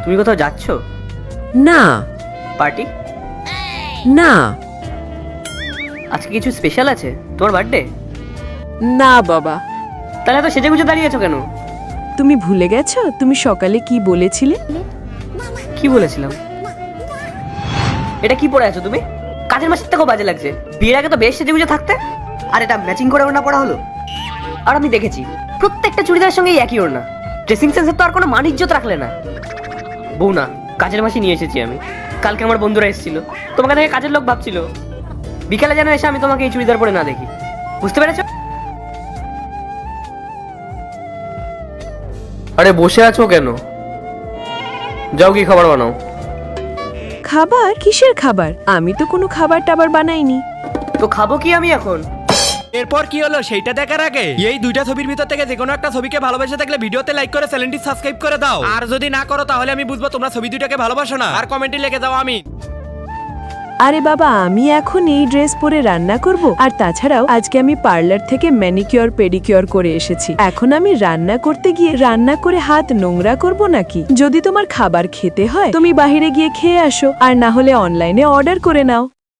তুমি কোথাও যাচ্ছ? না পার্টি? না আজকে কিছু স্পেশাল আছে? তোমার বার্থডে? না বাবা, তাহলে তো সেজে গুজে দাঁড়িয়েছো কেন? তুমি ভুলে গেছো তুমি সকালে কি বলেছিলে? কি বলেছিলাম? এটা কি পরে আছো তুমি? কাজের মাসের থেকেও বাজে লাগছে। বিয়ের আগে তো বেশ সেজে গুজে থাকতে। আর এটা ম্যাচিং করে ওড়না পরা হলো। আর আমি দেখেছি প্রত্যেকটা চুড়িদারের সঙ্গে একই ওড়না। ড্রেসিং সেন্সের তো আর কোনো মান ইজ্জত রাখলে না। বউ না, কাজের মাসি নিয়ে এসেছি আমি। কালকে আমার বন্ধুরা এসেছিল, তোমাকে দেখে কাজের লোক ভাবছিল। বিকালে যেন এসে আমি তোমাকে এই চুড়িদার পরে না দেখি। বুঝতে পেরেছো? আরে বসে আছো কেন? যাও কি খাবার বানাও। খাবার? কিসের খাবার? আমি তো কোনো খাবার টাবার বানাইনি। তো খাবো কি আমি এখন? এরপর কি হলো সেইটা দেখার আগে এই দুইটা ছবির ভিতর থেকে যে কোনো একটা ছবিকে ভালোবেসে থাকলে ভিডিওতে লাইক করে চ্যানেলটি সাবস্ক্রাইব করে দাও। আর যদি না করো তাহলে আমি বুঝবো তোমরা ছবি দুইটাকে ভালোবাসো না। আর কমেন্টে লিখে দাও আমি। আরে বাবা, আমি এখন এই ড্রেস পরে রান্না করব। আর তাছাড়াও আজকে আমি পার্লার থেকে ম্যানিকিউর পেডিকিউর করে এসেছি। এখন আমি রান্না করতে গিয়ে রান্না করে হাত নোংরা করব নাকি? যদি তোমার খাবার খেতে হয় তুমি বাইরে গিয়ে খেয়ে আসো, আর না হলে অনলাইনে অর্ডার করে নাও।